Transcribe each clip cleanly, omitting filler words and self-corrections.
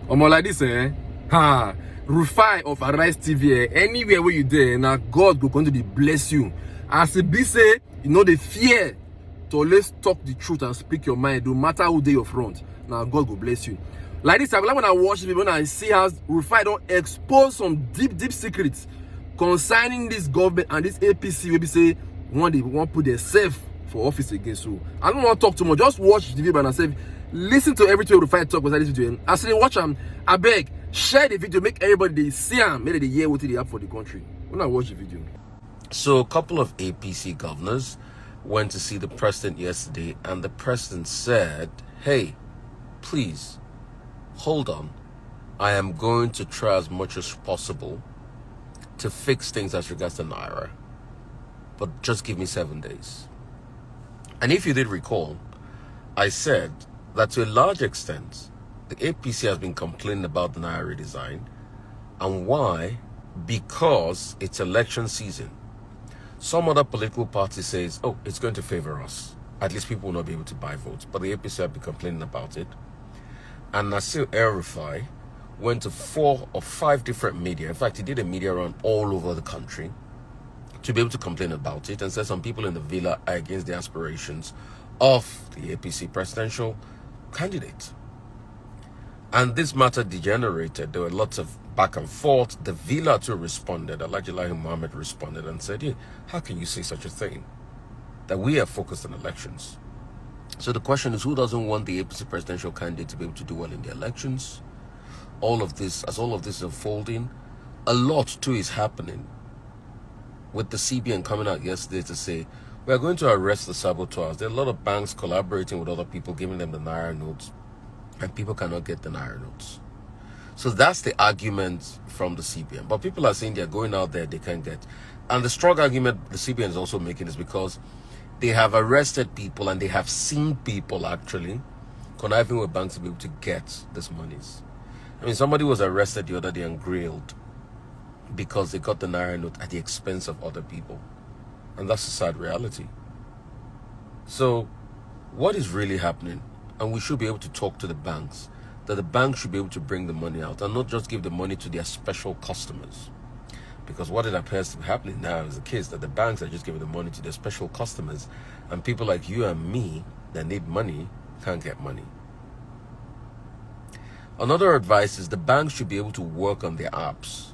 Like this, Rufai of Arise TV, anywhere where you there, now God go going to bless you. As it be say, the fear to always talk the truth and speak your mind, no matter who they your front. Now God will bless you. Like this, I like when I watch people and I see how Rufai don't expose some deep secrets concerning this government and this APC. Maybe say they want put themselves for office again. So I don't want to talk too much. Just watch the video by myself. Listen to everything Rufai talk about this video. And as they watch them, I beg, share the video, make everybody they see them, make they hear what they have for the country. When I watch the video. So a couple of APC governors went to see the president yesterday, and the president said, hey, please, hold on. I am going to try as much as possible to fix things as regards to Naira, but just give me 7 days. And if you did recall, I said that to a large extent, the APC has been complaining about the Naira redesign. And why? Because it's election season. Some other political party says, oh, it's going to favor us. At least people will not be able to buy votes. But the APC have been complaining about it. And Nasir Rufai went to 4 or 5 different media. In fact, he did a media run all over the country to be able to complain about it, and said some people in the villa are against the aspirations of the APC presidential candidate. And this matter degenerated. There were lots of back and forth. The villa too responded. Alhaji Muhammad responded and said, yeah, how can you say such a thing? That we are focused on elections. So the question is, who doesn't want the APC presidential candidate to be able to do well in the elections? All of this is unfolding, a lot too is happening. With the CBN coming out yesterday to say, we are going to arrest the saboteurs. There are a lot of banks collaborating with other people, giving them the Naira notes, and people cannot get the Naira notes. So that's the argument from the CBN. But people are saying they're going out there, they can't get. And the strong argument the CBN is also making is because they have arrested people and they have seen people actually conniving with banks to be able to get these monies. I mean, somebody was arrested the other day and grilled because they got the Naira note at the expense of other people. And that's a sad reality. So what is really happening? And we should be able to talk to the banks, that the banks should be able to bring the money out and not just give the money to their special customers. Because what it appears to be happening now is the case that the banks are just giving the money to their special customers, and people like you and me that need money can't get money. Another advice is the banks should be able to work on their apps.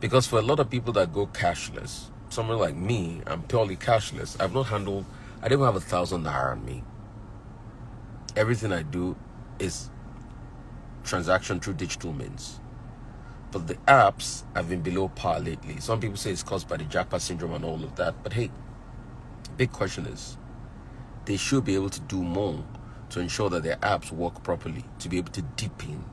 Because for a lot of people that go cashless, someone like me, I'm purely cashless. I don't have 1,000 Naira on me. Everything I do is transaction through digital means. But the apps have been below par lately. Some people say it's caused by the jackpot syndrome and all of that. But hey, big question is, they should be able to do more to ensure that their apps work properly, to be able to deepen,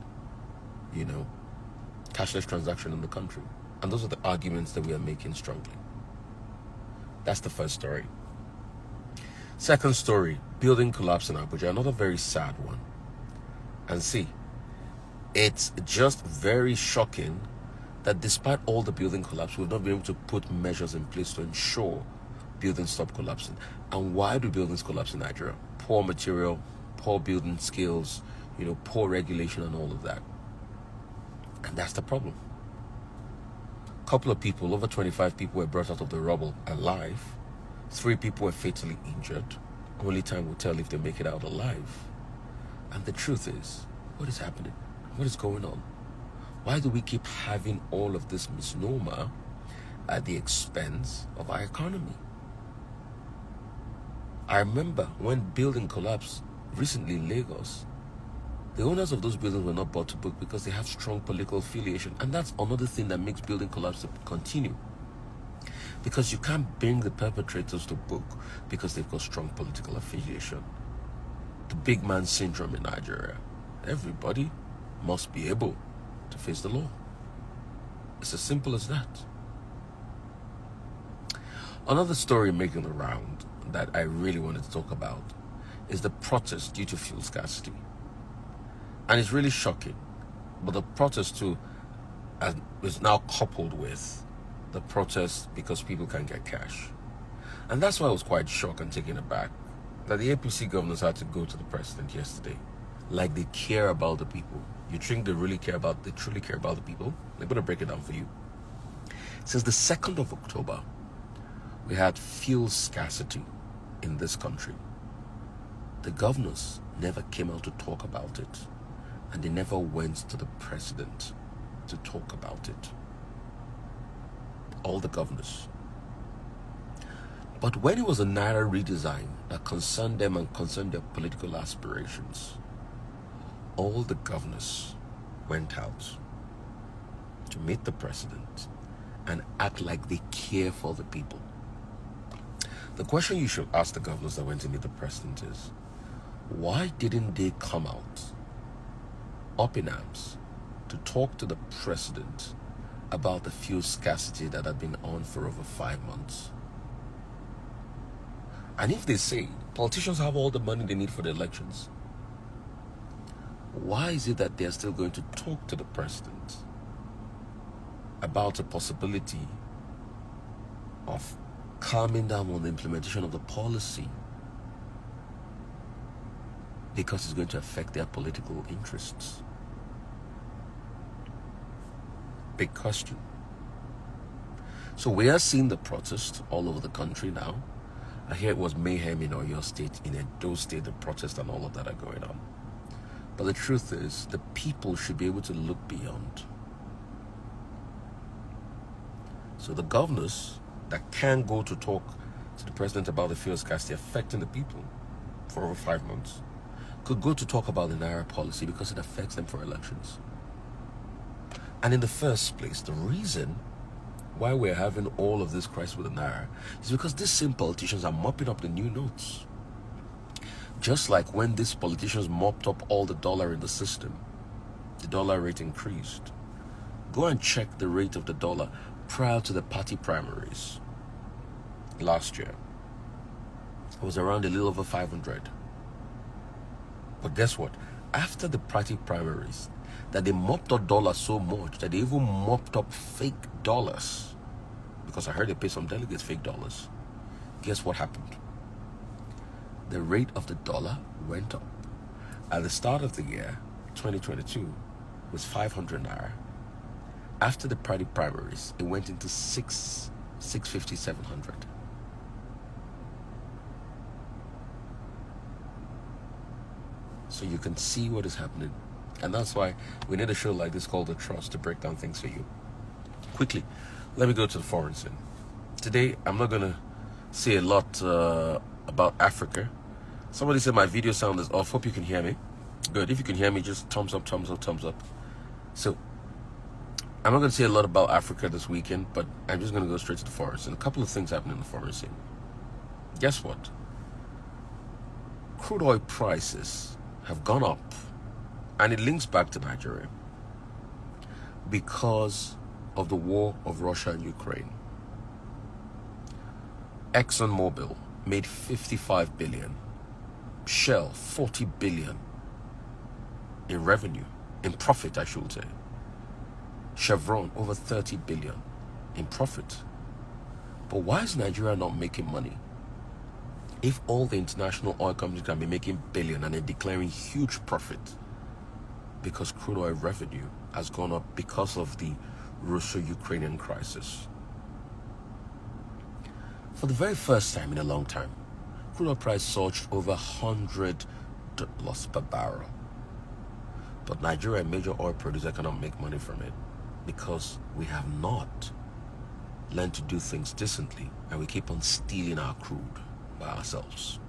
cashless transaction in the country. And those are the arguments that we are making strongly. That's the first story. Second story, building collapse in Abuja, another very sad one. And see, it's just very shocking that despite all the building collapse, we've not been able to put measures in place to ensure buildings stop collapsing. And why do buildings collapse in Nigeria? Poor material, poor building skills, poor regulation and all of that. And that's the problem. A couple of people, over 25 people were brought out of the rubble alive. 3 people were fatally injured. Only time will tell if they make it out alive. And the truth is, what is happening? What is going on? Why do we keep having all of this misnomer at the expense of our economy? I remember when building collapsed recently in Lagos, the owners of those buildings were not brought to book because they have strong political affiliation. And that's another thing that makes building collapse to continue. Because you can't bring the perpetrators to book because they've got strong political affiliation. The big man syndrome in Nigeria. Everybody must be able to face the law. It's as simple as that. Another story making the round that I really wanted to talk about is the protest due to fuel scarcity. And it's really shocking. But the protest too is now coupled with the protest because people can't get cash. And that's why I was quite shocked and taken aback that the APC governors had to go to the president yesterday, like they care about the people. You think they truly care about the people? I'm going to break it down for you. Since the 2nd of October, we had fuel scarcity in this country. The governors never came out to talk about it, and they never went to the president to talk about it. All the governors. But when it was a Naira redesign that concerned them and concerned their political aspirations, all the governors went out to meet the president and act like they care for the people. The question you should ask the governors that went to meet the president is, why didn't they come out up in arms to talk to the president about the fuel scarcity that had been on for over 5 months? And if they say politicians have all the money they need for the elections, why is it that they're still going to talk to the president about the possibility of calming down on the implementation of the policy because it's going to affect their political interests? Big question. So we are seeing the protest all over the country now. I hear it was mayhem in Oyo State, in Edo State, the protest and all of that are going on. But the truth is, the people should be able to look beyond. So the governors that can go to talk to the president about the fuel scarcity affecting the people for over 5 months could go to talk about the Naira policy because it affects them for elections. And in the first place, the reason why we're having all of this crisis with the Naira is because these same politicians are mopping up the new notes. Just like when these politicians mopped up all the dollar in the system, the dollar rate increased. Go and check the rate of the dollar prior to the party primaries last year. It was around a little over 500. But guess what? After the party primaries, that they mopped up dollars so much that they even mopped up fake dollars. Because I heard they paid some delegates fake dollars. Guess what happened? The rate of the dollar went up. At the start of the year, 2022, was 500 Naira. After the party primaries, it went into 650, 700. So you can see what is happening. And that's why we need a show like this called The Trust to break down things for you. Quickly, let me go to the foreign scene. Today, I'm not going to say a lot about Africa. Somebody said my video sound is off. Hope you can hear me. Good. If you can hear me, just thumbs up, thumbs up, thumbs up. So, I'm not going to say a lot about Africa this weekend, but I'm just going to go straight to the foreign scene. A couple of things happening in the foreign scene. Guess what? Crude oil prices have gone up, and it links back to Nigeria because of the war of Russia and Ukraine. ExxonMobil made 55 billion, Shell 40 billion in revenue, in profit I should say. Chevron over 30 billion in profit. But why is Nigeria not making money? If all the international oil companies can be making billion and they're declaring huge profit, because crude oil revenue has gone up because of the Russo-Ukrainian crisis. For the very first time in a long time, crude oil price surged over $100 per barrel. But Nigeria, a major oil producer, cannot make money from it because we have not learned to do things decently, and we keep on stealing our crude by ourselves.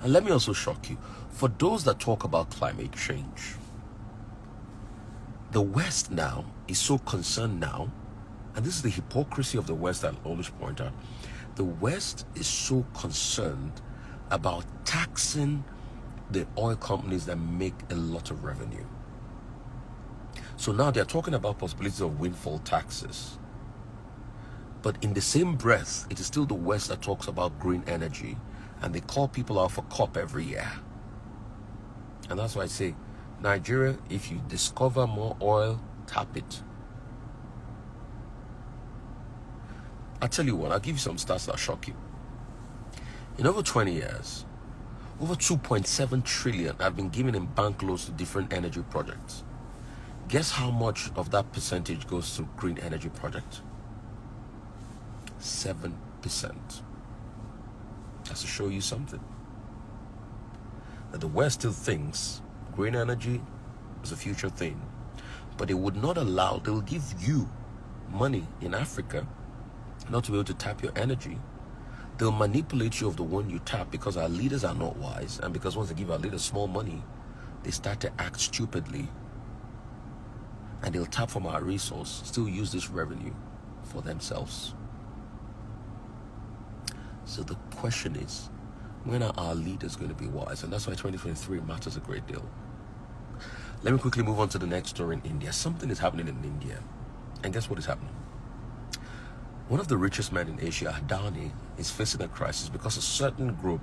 And let me also shock you. For those that talk about climate change, the West now is so concerned now, and this is the hypocrisy of the West I'll always point out. The West is so concerned about taxing the oil companies that make a lot of revenue. So now they're talking about possibilities of windfall taxes. But in the same breath, it is still the West that talks about green energy, and they call people out for COP every year. And that's why I say, Nigeria, if you discover more oil, tap it. I'll tell you what, I'll give you some stats that'll shock you. In over 20 years, Over 2.7 trillion have been given in bank loans to different energy projects. Guess how much of that percentage goes to green energy projects? 7%. That's to show you something. That the West still thinks green energy is a future thing, but they would not allow, they will give you money in Africa not to be able to tap your energy. They'll manipulate you of the one you tap because our leaders are not wise, and because once they give our leaders small money, they start to act stupidly, and they'll tap from our resource, still use this revenue for themselves. So the question is, when are our leaders going to be wise? And that's why 2023 matters a great deal. Let me quickly move on to the next story in India. Something is happening in India. And guess what is happening? One of the richest men in Asia, Adani, is facing a crisis because a certain group,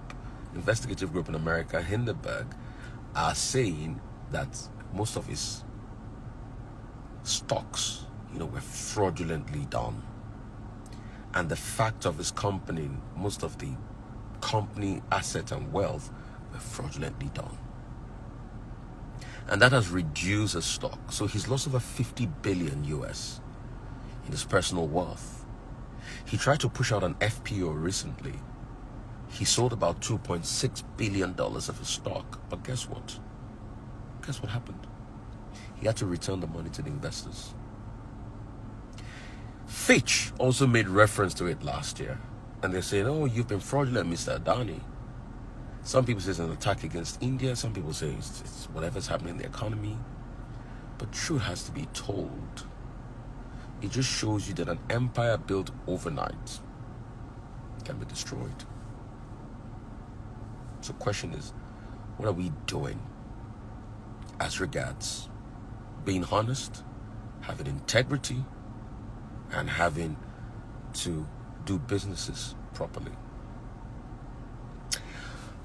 investigative group in America, Hindenburg, are saying that most of his stocks, were fraudulently done. And the fact of his company, most of the company assets and wealth were fraudulently done. And that has reduced his stock. So he's lost over 50 billion US in his personal wealth. He tried to push out an FPO recently. He sold about $2.6 billion of his stock. But guess what? Guess what happened? He had to return the money to the investors. Fitch also made reference to it last year. And they're saying, oh, you've been fraudulent, Mr. Adani. Some people say it's an attack against India. Some people say it's whatever's happening in the economy. But truth has to be told. It just shows you that an empire built overnight can be destroyed. So the question is, what are we doing as regards being honest, having integrity, and having to do businesses properly?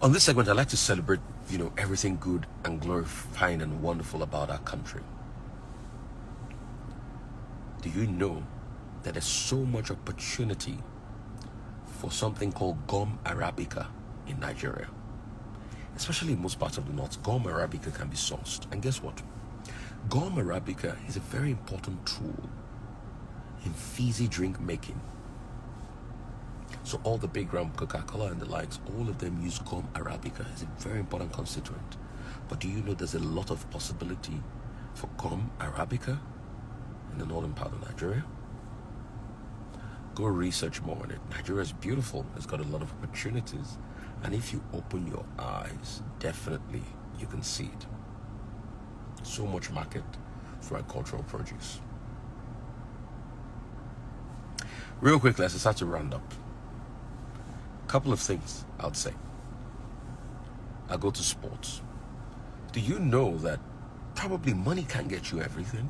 On this segment, I'd like to celebrate, everything good and glorifying and wonderful about our country. Do you know that there's so much opportunity for something called gum arabica in Nigeria? Especially in most parts of the north, gum arabica can be sourced. And guess what? Gum arabica is a very important tool in fizzy drink making. So all the big ram, Coca-Cola and the likes, all of them use gum arabica. It's a very important constituent. But do you know there's a lot of possibility for gum arabica in the northern part of Nigeria? Go research more on it. Nigeria is beautiful. It's got a lot of opportunities. And if you open your eyes, definitely you can see it. So much market for agricultural produce. Real quickly, as I start to round up, a couple of things I'd say. I'll go to sports. Do you know that probably money can't get you everything?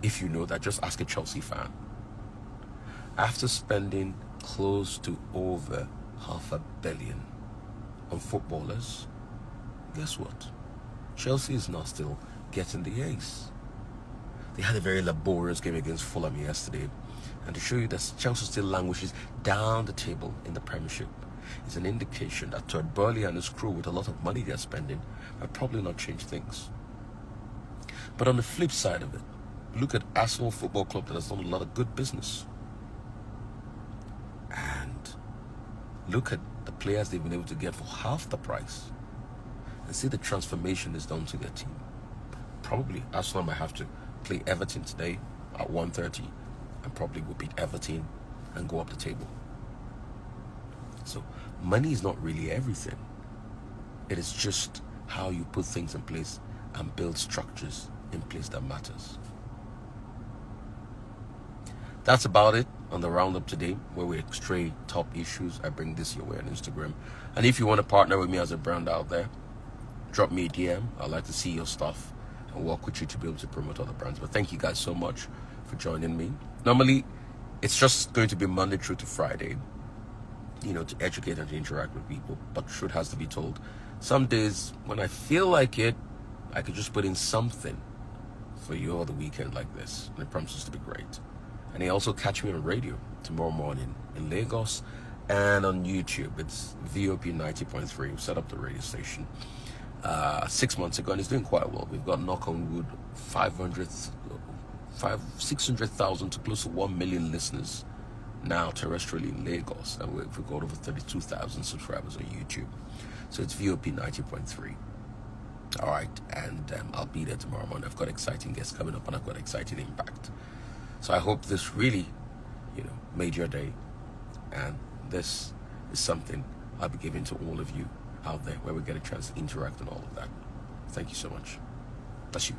If you know that, just ask a Chelsea fan. After spending close to over $500 million on footballers, guess what? Chelsea is now still getting the ace. They had a very laborious game against Fulham yesterday. And to show you that Chelsea still languishes down the table in the Premiership is an indication that Todd Burley and his crew, with a lot of money they're spending, have probably not changed things. But on the flip side of it, look at Arsenal Football Club that has done a lot of good business. And look at the players they've been able to get for half the price. And see the transformation is done to their team. Probably Arsenal might have to play Everton today at 1:30 and probably will beat Everton and go up the table. So money is not really everything. It is just how you put things in place and build structures in place that matters. That's about it on the roundup today, where we stray top issues. I bring this your way on Instagram. And if you want to partner with me as a brand out there, drop me a DM. I'd like to see your stuff and work with you to be able to promote other brands. But thank you guys so much for joining me. Normally, it's just going to be Monday through to Friday, to educate and to interact with people. But truth has to be told. Some days, when I feel like it, I could just put in something for you all the weekend like this. And it promises to be great. And you also catch me on radio tomorrow morning in Lagos And on YouTube, it's VOP 90.3. We've set up the radio station 6 months ago, and it's doing quite well. We've got, knock on wood, 600,000 to close to 1 million listeners now terrestrially in Lagos, and we've got over 32,000 subscribers on YouTube. So it's VOP 90.3. All right, and I'll be there tomorrow morning. I've got exciting guests coming up, and I've got exciting impact. So I hope this really, made your day, and this is something I'll be giving to all of you out there, where we get a chance to interact and all of that. Thank you so much. Bless you.